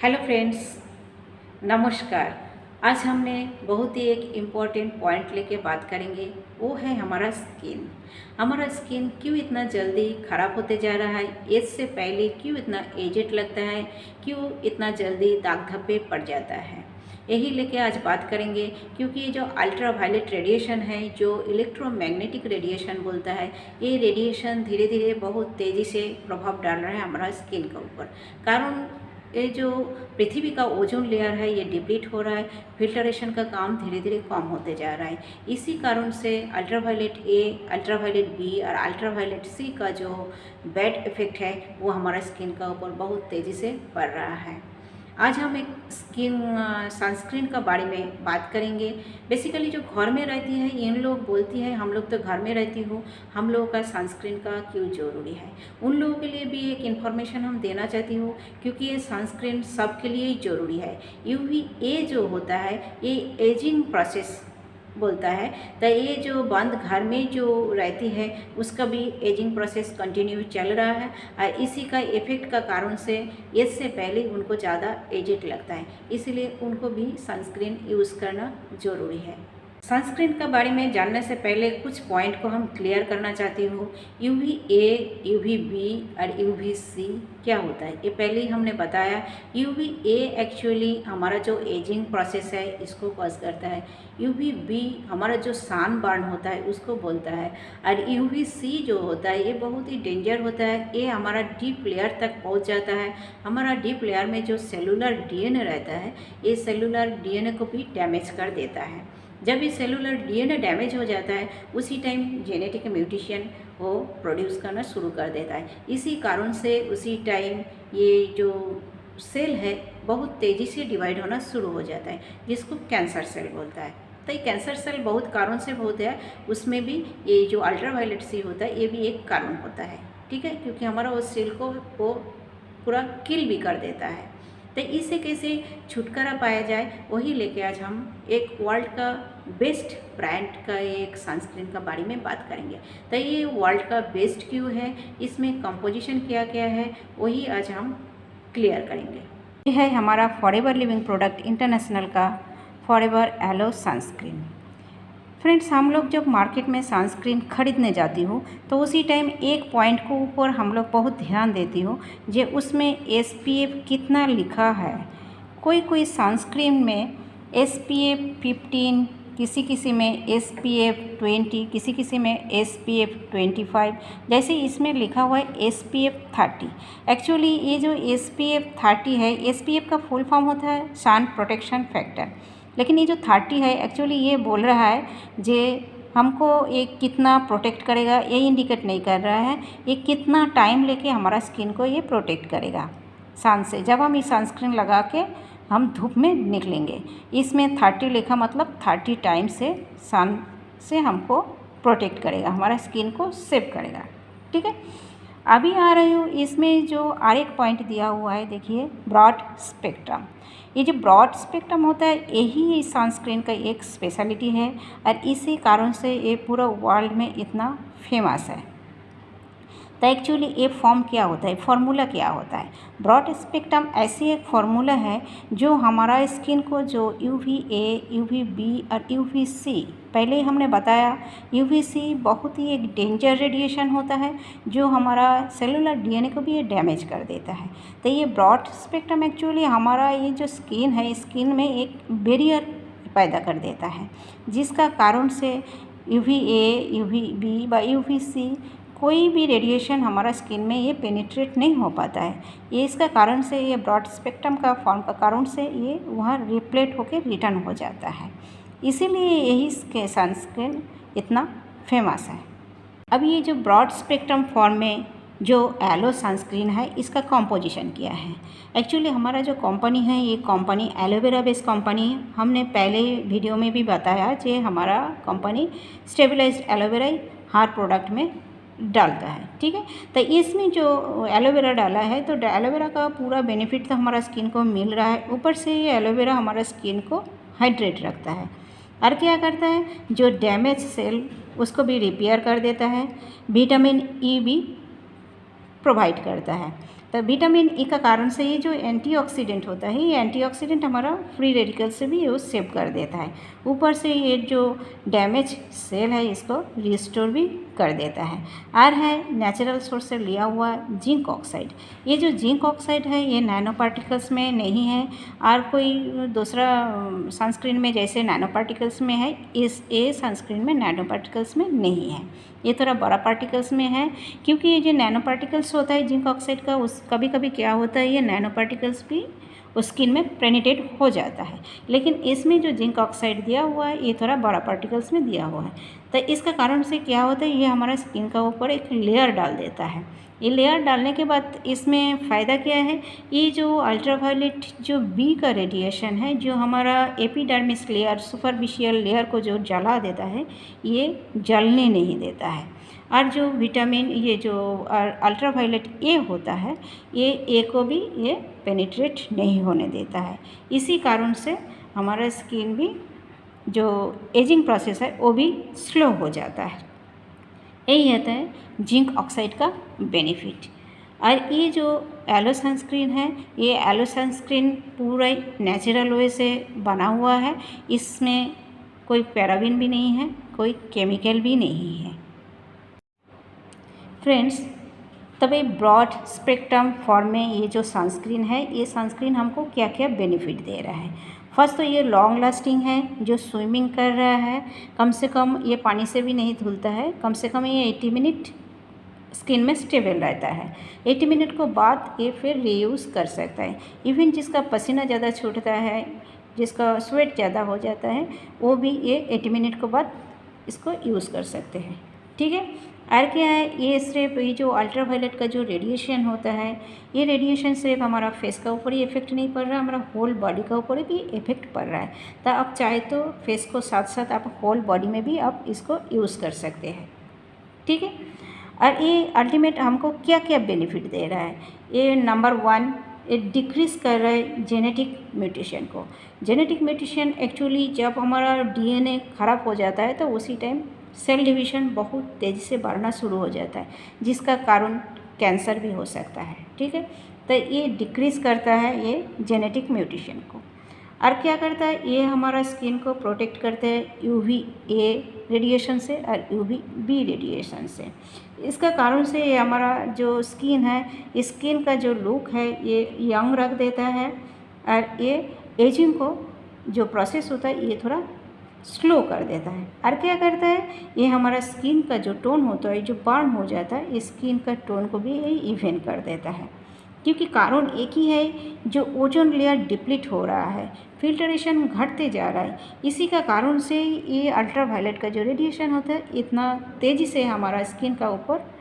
Hello friends, नमस्कार। आज हमने बहुत ही एक इम्पॉर्टेंट पॉइंट लेके बात करेंगे। वो है हमारा स्किन। हमारा स्किन क्यों इतना जल्दी ख़राब होते जा रहा है, एज से पहले क्यों इतना एजेड लगता है, क्यों इतना जल्दी दाग धब्बे पड़ जाता है, यही लेके आज बात करेंगे। क्योंकि जो अल्ट्रा वायलेट रेडिएशन है, जो इलेक्ट्रोमैग्नेटिक रेडिएशन बोलता है, ये रेडिएशन धीरे धीरे बहुत तेज़ी से प्रभाव डाल रहा है हमारा स्किन के ऊपर। कारण ये जो पृथ्वी का ओजोन लेयर है ये डिप्लीट हो रहा है, फिल्टरेशन का काम धीरे धीरे कम होते जा रहा है। इसी कारण से अल्ट्रावायलेट ए, अल्ट्रावायलेट बी और अल्ट्रावायलेट सी का जो बैड इफेक्ट है वो हमारा स्किन का ऊपर बहुत तेज़ी से पड़ रहा है। आज हम एक स्किन सनस्क्रीन का बारे में बात करेंगे। बेसिकली जो घर में रहती है, इन लोग बोलती है हम लोग तो घर में रहती हो, हम लोगों का सनस्क्रीन का क्यों ज़रूरी है। उन लोगों के लिए भी एक इन्फॉर्मेशन हम देना चाहती हूँ, क्योंकि ये सनस्क्रीन सबके लिए ही ज़रूरी है। UVA जो होता है ये एजिंग प्रोसेस बोलता है, तो ये जो बंद घर में जो रहती है उसका भी एजिंग प्रोसेस कंटिन्यू चल रहा है, और इसी का इफेक्ट का कारण से एज से पहले उनको ज़्यादा एजेड लगता है, इसलिए उनको भी सनस्क्रीन यूज़ करना ज़रूरी है। सनस्क्रीन के बारे में जानने से पहले कुछ पॉइंट को हम क्लियर करना चाहती हूँ। UVA, UVB और UVC क्या होता है ये पहले ही हमने बताया। UVA एक्चुअली हमारा जो एजिंग प्रोसेस है इसको कॉज करता है। UVB हमारा जो सन बर्न होता है उसको बोलता है, और UVC जो होता है ये बहुत ही डेंजर होता है। ये हमारा डीप लेयर तक पहुँच जाता है। हमारा डीप लेयर में जो सेलुलर DNA रहता है ये सेलुलर DNA को भी डैमेज कर देता है। जब ये सेलुलर DNA डैमेज हो जाता है उसी टाइम जेनेटिक म्यूटेशन वो प्रोड्यूस करना शुरू कर देता है। इसी कारण से उसी टाइम ये जो सेल है बहुत तेज़ी से डिवाइड होना शुरू हो जाता है, जिसको कैंसर सेल बोलता है। तो ये कैंसर सेल बहुत कारण से होता है, उसमें भी ये जो अल्ट्रावायलेट सी होता है ये भी एक कारण होता है, ठीक है, क्योंकि हमारा उस सेल को वो पूरा किल भी कर देता है। तो इससे कैसे छुटकारा पाया जाए वही लेके आज हम एक वर्ल्ड का बेस्ट ब्रांड का एक सनस्क्रीन का बारे में बात करेंगे। तो ये वर्ल्ड का बेस्ट क्यों है, इसमें कंपोजिशन क्या क्या है, वही आज हम क्लियर करेंगे। ये है हमारा फॉरएवर लिविंग प्रोडक्ट इंटरनेशनल का फॉरएवर एलो सनस्क्रीन। फ्रेंड्स, हम लोग जब मार्केट में सनस्क्रीन खरीदने जाती हो तो उसी टाइम एक पॉइंट को ऊपर हम लोग बहुत ध्यान देती हो, जो उसमें SPF कितना लिखा है। कोई कोई सनस्क्रीन में SPF 15, किसी किसी में SPF 20, किसी किसी में SPF 25, जैसे इसमें लिखा हुआ है SPF 30। एक्चुअली ये जो SPF 30 है, SPF का फुल फॉर्म होता है सन प्रोटेक्शन फैक्टर, लेकिन ये जो 30 है एक्चुअली ये बोल रहा है जे हमको ये कितना प्रोटेक्ट करेगा, ये इंडिकेट नहीं कर रहा है ये कितना टाइम लेके हमारा स्किन को ये प्रोटेक्ट करेगा सन से। जब हम ये सनस्क्रीन लगा के हम धूप में निकलेंगे, इसमें 30 लिखा मतलब 30 टाइम से सन से हमको प्रोटेक्ट करेगा, हमारा स्किन को सेव करेगा, ठीक है। अभी आ रही हूँ इसमें जो और एक पॉइंट दिया हुआ है, देखिए ब्रॉड स्पेक्ट्रम। ये जो ब्रॉड स्पेक्ट्रम होता है यही सनस्क्रीन का एक स्पेशलिटी है, और इसी कारण से ये पूरा वर्ल्ड में इतना फेमस है। तो एक्चुअली ये फॉर्म क्या होता है, फार्मूला क्या होता है। ब्रॉड स्पेक्ट्रम ऐसी एक फार्मूला है जो हमारा स्किन को जो UVA, UVB और UVC, पहले ही हमने बताया UVC बहुत ही एक डेंजर रेडिएशन होता है जो हमारा सेलुलर DNA को भी ये डैमेज कर देता है। तो ये ब्रॉड स्पेक्ट्रम एक्चुअली हमारा ये जो स्किन है, स्किन में एक बैरियर पैदा कर देता है, जिसका कारण से UVA, UVB व UVC कोई भी रेडिएशन हमारा स्किन में ये पेनिट्रेट नहीं हो पाता है। ये इसका कारण से ये ब्रॉड स्पेक्ट्रम का फॉर्म का कारण से ये वहाँ रिफ्लेक्ट होकर रिटर्न हो जाता है, इसीलिए यही सनस्क्रीन इतना फेमस है। अब ये जो ब्रॉड स्पेक्ट्रम फॉर्म में जो एलो सनस्क्रीन है इसका कॉम्पोजिशन क्या है। एक्चुअली हमारा जो कंपनी है ये कंपनी एलोवेरा बेस्ड कंपनी है। हमने पहले वीडियो में भी बताया कि हमारा कंपनी स्टेबलाइज्ड एलोवेरा हर प्रोडक्ट में डालता है, ठीक है। तो इसमें जो एलोवेरा डाला है तो एलोवेरा का पूरा बेनिफिट तो हमारा स्किन को मिल रहा है, ऊपर से ये एलोवेरा हमारा स्किन को हाइड्रेट रखता है, और क्या करता है जो डैमेज सेल उसको भी रिपेयर कर देता है, विटामिन E भी प्रोवाइड करता है। तो विटामिन ई का कारण से ये जो एंटीऑक्सीडेंट होता है, ये एंटीऑक्सीडेंट हमारा फ्री रेडिकल से भी ये सेव कर देता है। ऊपर से ये जो डैमेज सेल है इसको रिस्टोर भी कर देता है। और है नेचुरल सोर्स से लिया हुआ जिंक ऑक्साइड। ये जो जिंक ऑक्साइड है ये नैनो पार्टिकल्स में नहीं है और कोई दूसरा सनस्क्रीन में जैसे नैनो पार्टिकल्स में है, इस ये सनस्क्रीन में नैनो पार्टिकल्स में नहीं है, ये थोड़ा बड़ा पार्टिकल्स में है। क्योंकि ये जो नैनो पार्टिकल्स होता है जिंक ऑक्साइड का, उस कभी कभी क्या होता है ये नैनो पार्टिकल्स भी उस स्किन में पेनिट्रेट हो जाता है, लेकिन इसमें जो जिंक ऑक्साइड दिया हुआ है ये थोड़ा बड़ा पार्टिकल्स में दिया हुआ है। तो इसका कारण से क्या होता है, ये हमारा स्किन का ऊपर एक लेयर डाल देता है। ये लेयर डालने के बाद इसमें फ़ायदा क्या है, ये जो अल्ट्रावायलेट जो बी का रेडिएशन है जो हमारा एपिडर्मिस लेयर सुपरफिशियल लेयर को जो जला देता है, ये जलने नहीं देता है। और जो विटामिन ये जो अल्ट्रावायलेट ए होता है, ये ए को भी ये पेनिट्रेट नहीं होने देता है। इसी कारण से हमारा स्किन भी जो एजिंग प्रोसेस है वो भी स्लो हो जाता है। यही होता है जिंक ऑक्साइड का बेनिफिट। और ये जो एलो सनस्क्रीन है, ये एलो सनस्क्रीन पूरा नेचुरल वे से बना हुआ है, इसमें कोई पैराबिन भी नहीं है, कोई केमिकल भी नहीं है। फ्रेंड्स, तब ब्रॉड स्पेक्ट्रम फॉर्म में ये जो सनस्क्रीन है, ये सनस्क्रीन हमको क्या क्या बेनिफिट दे रहा है। फर्स्ट तो ये लॉन्ग लास्टिंग है, जो स्विमिंग कर रहा है कम से कम ये पानी से भी नहीं धुलता है, कम से कम ये 80 मिनट स्किन में स्टेबल रहता है। 80 मिनट को बाद ये फिर रीयूज़ कर सकता है। इवन जिसका पसीना ज़्यादा छूटता है, जिसका स्वेट ज़्यादा हो जाता है, वो भी ये 80 मिनट के बाद इसको यूज़ कर सकते हैं। ठीक है। और क्या है, ये सिर्फ ये जो अल्ट्रावायलेट का जो रेडिएशन होता है, ये रेडिएशन सिर्फ हमारा फेस का ऊपर ही इफेक्ट नहीं पड़ रहा, हमारा होल बॉडी का ऊपर भी इफेक्ट पड़ रहा है। तो आप चाहे तो फेस को साथ साथ आप होल बॉडी में भी आप इसको यूज़ कर सकते हैं। ठीक है। और ये अल्टीमेट हमको क्या क्या बेनिफिट दे रहा है, ये नंबर 1, ये डिक्रीज़ कर रहा है जेनेटिक म्यूटेशन को। जेनेटिक म्यूटेशन एक्चुअली जब हमारा डीएनए ख़राब हो जाता है तो उसी टाइम सेल डिवीज़न बहुत तेज़ी से बढ़ना शुरू हो जाता है, जिसका कारण कैंसर भी हो सकता है। ठीक है। तो ये डिक्रीज़ करता है ये जेनेटिक म्यूटेशन को। और क्या करता है, ये हमारा स्किन को प्रोटेक्ट करते हैं UVA रेडिएशन से और UVB रेडिएशन से। इसका कारण से ये हमारा जो स्किन है, स्किन का जो लुक है ये यंग रख देता है, और ये एजिंग को जो प्रोसेस होता है ये थोड़ा स्लो कर देता है। और क्या करता है, ये हमारा स्किन का जो टोन होता है, जो बर्न हो जाता है, स्किन का टोन को भी ये इवन कर देता है। क्योंकि कारण एक ही है, जो ओजोन लेयर डिप्लीट हो रहा है, फिल्ट्रेशन घटते जा रहा है, इसी का कारण से ये अल्ट्रावायलेट का जो रेडिएशन होता है इतना तेज़ी से हमारा स्किन का ऊपर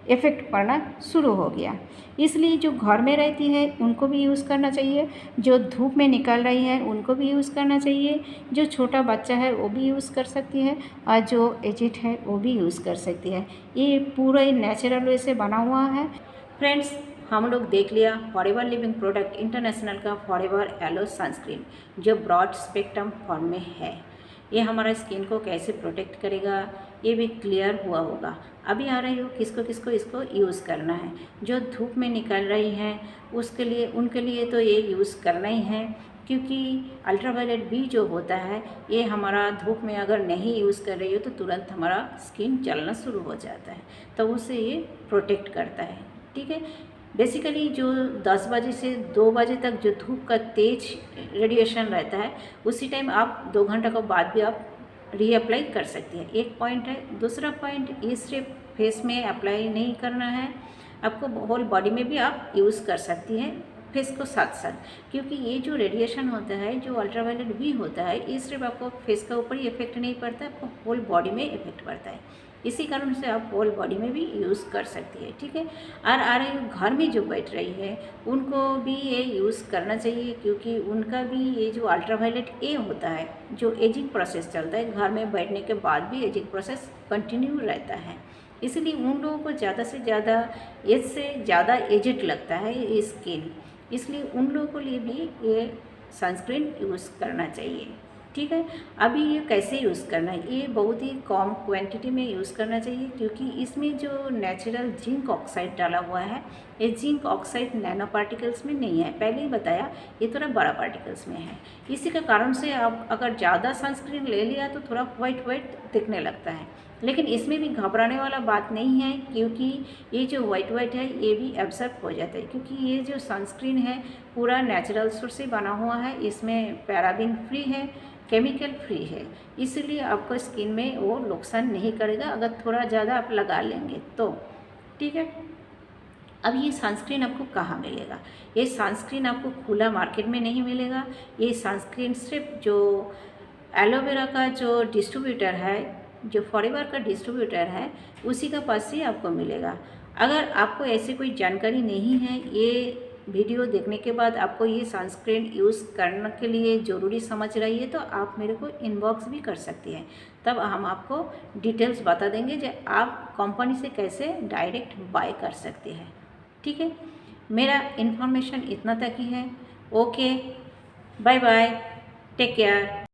इफ़ेक्ट पड़ना शुरू हो गया। इसलिए जो घर में रहती है उनको भी यूज़ करना चाहिए, जो धूप में निकल रही है उनको भी यूज़ करना चाहिए, जो छोटा बच्चा है वो भी यूज़ कर सकती है, और जो एजिड है वो भी यूज़ कर सकती है। ये पूरा ही नेचुरल वे से बना हुआ है। फ्रेंड्स, हम लोग देख लिया फॉरएवर लिविंग प्रोडक्ट इंटरनेशनल का फॉरएवर एलो सनस्क्रीन, जो ब्रॉड स्पेक्ट्रम फॉर्म में है। ये हमारा स्किन को कैसे प्रोटेक्ट करेगा ये भी क्लियर हुआ होगा। अभी आ रही हो किसको किसको इसको यूज़ करना है। जो धूप में निकल रही हैं उसके लिए, उनके लिए तो ये यूज़ करना ही है, क्योंकि अल्ट्रावायलेट बी जो होता है ये हमारा धूप में अगर नहीं यूज़ कर रही हो तो तुरंत हमारा स्किन जलना शुरू हो जाता है, तो उससे ये प्रोटेक्ट करता है। ठीक है। बेसिकली जो 10 बजे से 2 बजे तक जो धूप का तेज रेडिएशन रहता है, उसी टाइम आप 2 घंटा के बाद भी आप रीअप्लाई कर सकती हैं। एक पॉइंट है। दूसरा पॉइंट, ये सिर्फ फेस में अप्लाई नहीं करना है, आपको होल बॉडी में भी आप यूज़ कर सकती हैं फेस को साथ साथ, क्योंकि ये जो रेडिएशन होता है, जो अल्ट्रावायलेट बी होता है, ये सिर्फ आपको फेस का ऊपर ही इफेक्ट नहीं पड़ता है, आपको होल बॉडी में इफेक्ट पड़ता है। इसी कारण से आप होल बॉडी में भी यूज़ कर सकती है। ठीक है। और आ रही घर में जो बैठ रही है उनको भी ये यूज़ करना चाहिए, क्योंकि उनका भी ये जो अल्ट्रावायलेट ए होता है, जो एजिंग प्रोसेस चलता है, घर में बैठने के बाद भी एजिंग प्रोसेस कंटिन्यू रहता है, इसलिए उन लोगों को ज़्यादा से ज़्यादा एज से ज़्यादा एजिड लगता है ये स्किन, इसलिए उन लोगों को लिए भी ये सनस्क्रीन यूज़ करना चाहिए। ठीक है। अभी ये कैसे यूज़ करना है, ये बहुत ही कम क्वांटिटी में यूज़ करना चाहिए, क्योंकि इसमें जो नेचुरल जिंक ऑक्साइड डाला हुआ है ये जिंक ऑक्साइड नैनो पार्टिकल्स में नहीं है, पहले ही बताया ये थोड़ा बड़ा पार्टिकल्स में है। इसी के कारण से आप अगर ज़्यादा सनस्क्रीन ले लिया तो थोड़ा वाइट वाइट दिखने लगता है, लेकिन इसमें भी घबराने वाला बात नहीं है, क्योंकि ये जो वाइट वाइट है ये भी एब्जॉर्ब हो जाता है, क्योंकि ये जो सनस्क्रीन है पूरा नेचुरल सोर्स से बना हुआ है, इसमें पैराबिन फ्री है, केमिकल फ्री है, इसलिए आपको स्किन में वो नुकसान नहीं करेगा अगर थोड़ा ज़्यादा आप लगा लेंगे तो। ठीक है, अब ये सनस्क्रीन आपको कहाँ मिलेगा? ये सनस्क्रीन आपको खुला मार्केट में नहीं मिलेगा। ये सनस्क्रीन सिर्फ जो एलोवेरा का जो डिस्ट्रीब्यूटर है, जो फॉरएवर का डिस्ट्रीब्यूटर है, उसी का पास ही आपको मिलेगा। अगर आपको ऐसी कोई जानकारी नहीं है, ये वीडियो देखने के बाद आपको ये सनस्क्रीन यूज़ करने के लिए ज़रूरी समझ रही है, तो आप मेरे को इनबॉक्स भी कर सकती हैं, तब हम आपको डिटेल्स बता देंगे जो आप कंपनी से कैसे डायरेक्ट बाय कर सकते हैं। ठीक है, मेरा इन्फॉर्मेशन इतना तक ही है। Okay, bye bye, take care.